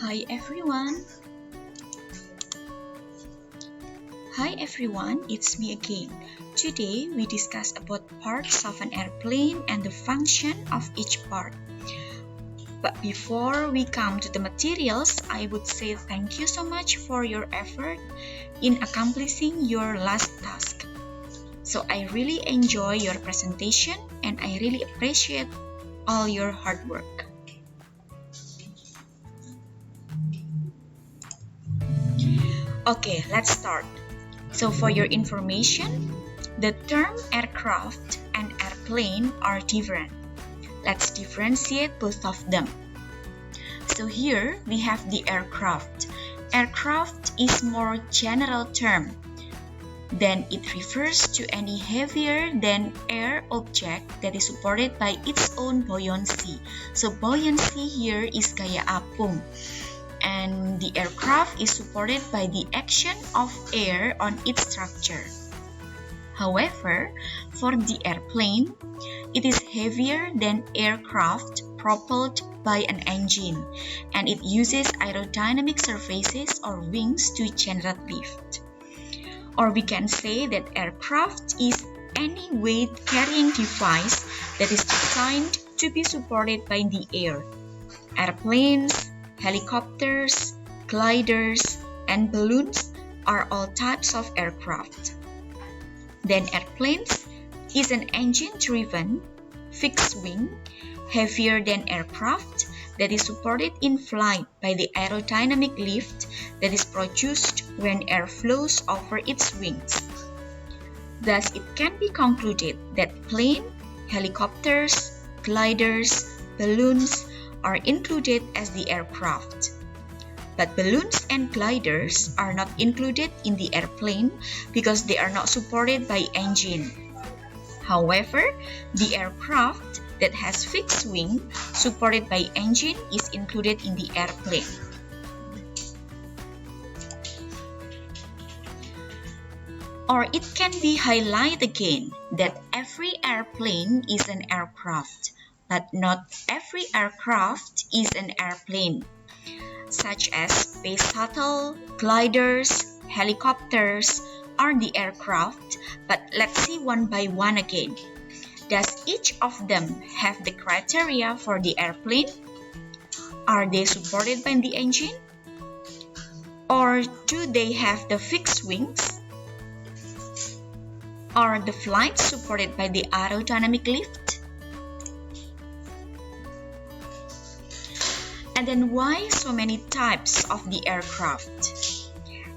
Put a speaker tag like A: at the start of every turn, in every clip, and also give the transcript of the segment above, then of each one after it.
A: Hi everyone. Hi everyone, it's me again. Today we discuss about parts of an airplane and the function of each part. But before we come to the materials, I would say thank you so much for your effort in accomplishing your last task. So I really enjoy your presentation and I really appreciate all your hard work. Okay, let's start. So for your information, the term aircraft and airplane are different. Let's differentiate both of them. So here we have the aircraft. Aircraft is more general term. Then it refers to any heavier than air object that is supported by its own buoyancy. So buoyancy here is gaya apung. And the aircraft is supported by the action of air on its structure. However, for the airplane, it is heavier than aircraft propelled by an engine, and it uses aerodynamic surfaces or wings to generate lift. Or we can say that aircraft is any weight-carrying device that is designed to be supported by the air. Airplanes, helicopters, gliders, and balloons are all types of aircraft. Then airplanes is an engine-driven, fixed-wing, heavier than aircraft that is supported in flight by the aerodynamic lift that is produced when air flows over its wings. Thus, it can be concluded that plane, helicopters, gliders, balloons are included as the aircraft. But balloons and gliders are not included in the airplane because they are not supported by engine. However, the aircraft that has fixed wing supported by engine is included in the airplane. Or it can be highlighted again that every airplane is an aircraft, but not every aircraft is an airplane, such as space shuttle, gliders, helicopters are the aircraft, but let's see one by one again. Does each of them have the criteria for the airplane? Are they supported by the engine? Or do they have the fixed wings? Are the flights supported by the aerodynamic lift? And then why so many types of the aircraft?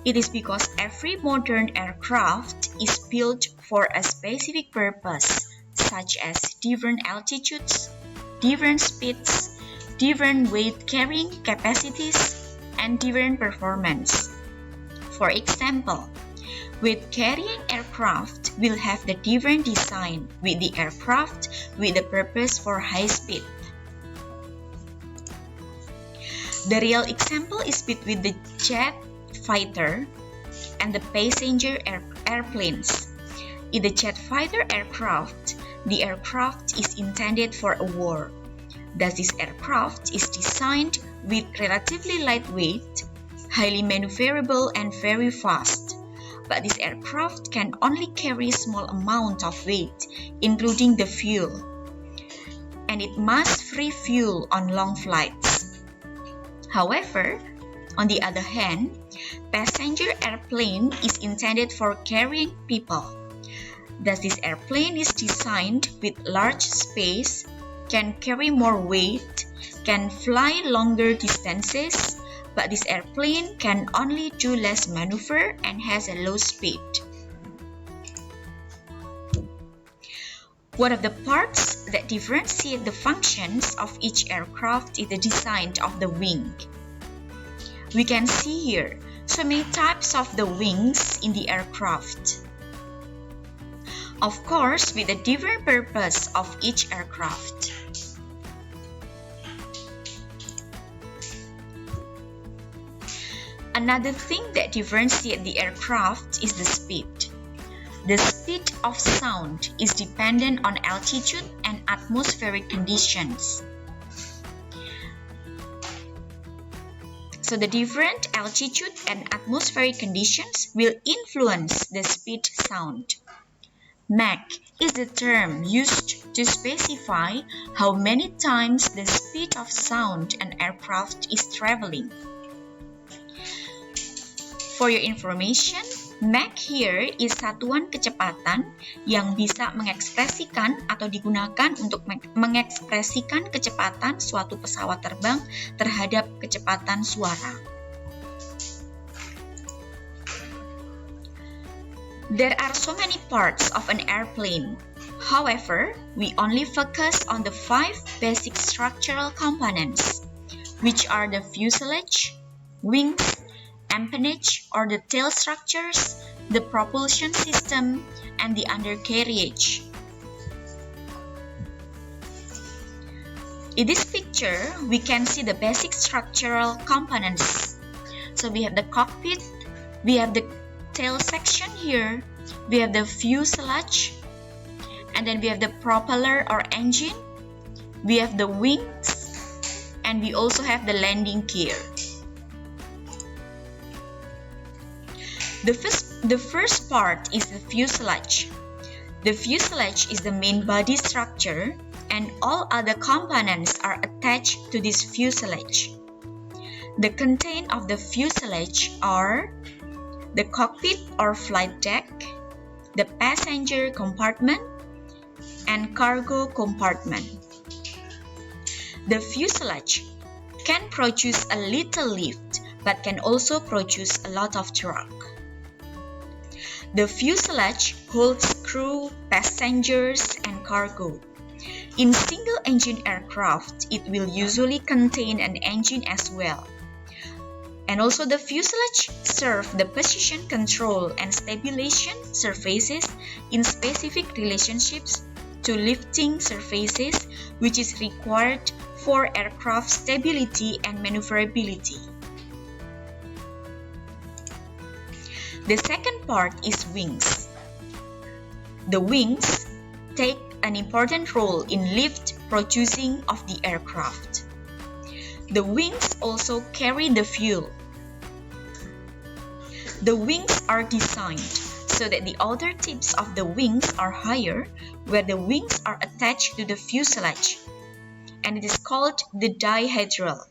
A: It is because every modern aircraft is built for a specific purpose, such as different altitudes, different speeds, different weight-carrying capacities, and different performance. For example, weight-carrying aircraft will have the different design with the aircraft with the purpose for high speed. The real example is between the jet fighter and the passenger airplanes. In the jet fighter aircraft, the aircraft is intended for a war. Thus, this aircraft is designed with relatively lightweight, highly maneuverable, and very fast. But this aircraft can only carry small amount of weight, including the fuel, and it must refuel on long flights. However, on the other hand, passenger airplane is intended for carrying people. Thus, this airplane is designed with large space, can carry more weight, can fly longer distances, but this airplane can only do less maneuver and has a low speed. One of the parts that differentiate the functions of each aircraft is the design of the wing. We can see here so many types of the wings in the aircraft. Of course, with the different purpose of each aircraft. Another thing that differentiates the aircraft is the speed. The speed of sound is dependent on altitude and atmospheric conditions. So the different altitude and atmospheric conditions will influence the speed sound. Mach is the term used to specify how many times the speed of sound an aircraft is traveling. For your information, Mach here is satuan kecepatan yang bisa mengekspresikan atau digunakan untuk mengekspresikan kecepatan suatu pesawat terbang terhadap kecepatan suara. There are so many parts of an airplane. However, we only focus on the 5 basic structural components, which are the fuselage, wings, empennage or the tail structures, the propulsion system, and the undercarriage. In this picture, we can see the basic structural components. So we have the cockpit, we have the tail section here, we have the fuselage, and then we have the propeller or engine, we have the wings, and we also have the landing gear. The first part is the fuselage. The fuselage is the main body structure, and all other components are attached to this fuselage. The content of the fuselage are the cockpit or flight deck, the passenger compartment, and cargo compartment. The fuselage can produce a little lift, but can also produce a lot of drag. The fuselage holds crew, passengers, and cargo. In single-engine aircraft, it will usually contain an engine as well. And also the fuselage serves the position control and stabilization surfaces in specific relationships to lifting surfaces, which is required for aircraft stability and maneuverability. The second part is wings. The wings take an important role in lift producing of the aircraft. The wings also carry the fuel. The wings are designed so that the outer tips of the wings are higher, where the wings are attached to the fuselage, and it is called the dihedral.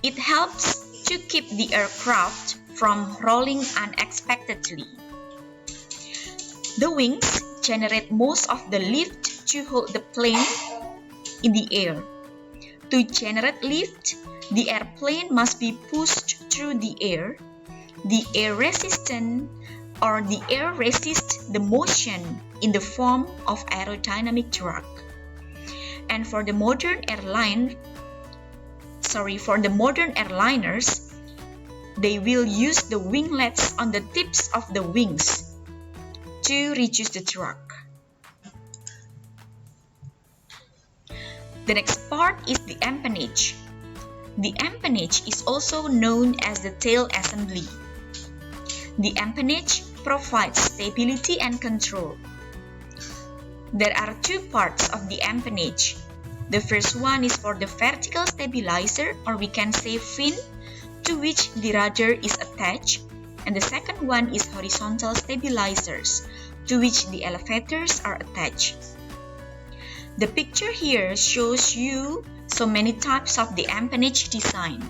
A: It helps to keep the aircraft from rolling unexpectedly. The wings generate most of the lift to hold the plane in the air. To generate lift, the airplane must be pushed through the air. The air resists the motion in the form of aerodynamic drag. And for the modern airliners, they will use the winglets on the tips of the wings to reduce the drag. The next part is the empennage. The empennage is also known as the tail assembly. The empennage provides stability and control. There are 2 parts of the empennage. The first one is for the vertical stabilizer, or we can say fin, to which the rudder is attached, and the second one is horizontal stabilizers, to which the elevators are attached. The picture here shows you so many types of the empennage design.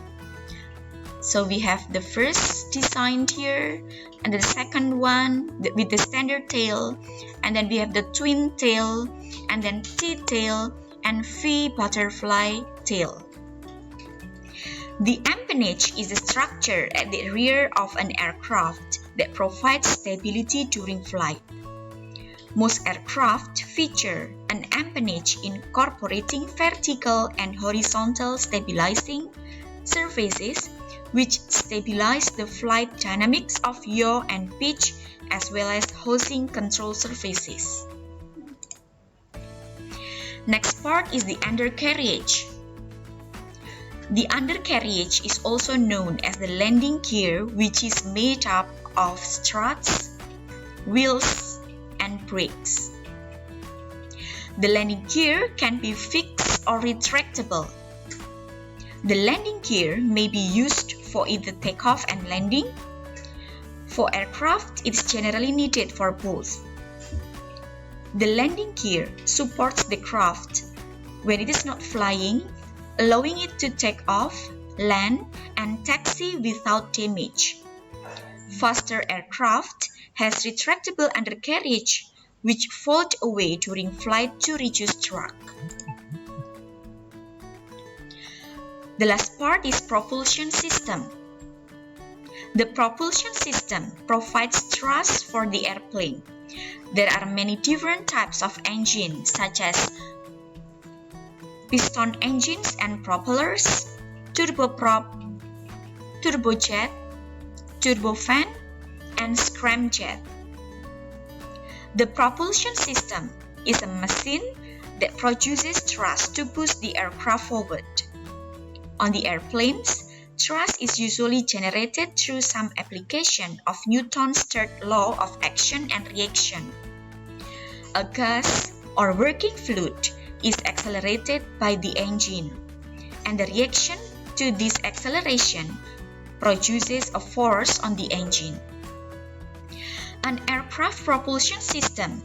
A: So we have the first design here, and the second one with the standard tail, and then we have the twin tail, and then T-tail, and V butterfly tail. The empennage is a structure at the rear of an aircraft that provides stability during flight. Most aircraft feature an empennage incorporating vertical and horizontal stabilizing surfaces, which stabilize the flight dynamics of yaw and pitch, as well as housing control surfaces. Next part is the undercarriage. The undercarriage is also known as the landing gear, which is made up of struts, wheels, and brakes. The landing gear can be fixed or retractable. The landing gear may be used for either takeoff and landing. For aircraft, it is generally needed for both. The landing gear supports the craft when it is not flying, allowing it to take off, land, and taxi without damage. Faster aircraft has retractable undercarriage which fold away during flight to reduce drag. The last part is propulsion system. The propulsion system provides thrust for the airplane. There are many different types of engines such as piston engines and propellers, turboprop, turbojet, turbofan, and scramjet. The propulsion system is a machine that produces thrust to push the aircraft forward. On the airplanes, thrust is usually generated through some application of Newton's third law of action and reaction. A gas or working fluid is accelerated by the engine, and the reaction to this acceleration produces a force on the engine. An aircraft propulsion system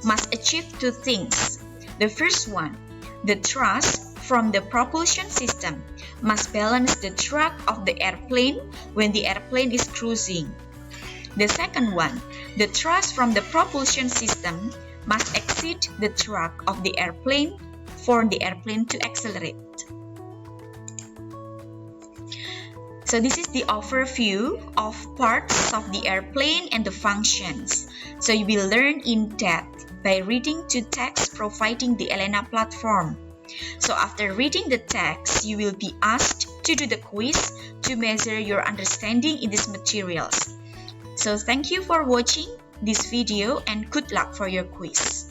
A: must achieve two things. The first one, the thrust from the propulsion system must balance the drag of the airplane when the airplane is cruising. The second one, the thrust from the propulsion system must exceed the drag of the airplane for the airplane to accelerate. So this is the overview of parts of the airplane and the functions. So you will learn in depth by reading two texts providing the Elena platform. So after reading the text, you will be asked to do the quiz to measure your understanding in these materials. So thank you for watching this video and good luck for your quiz.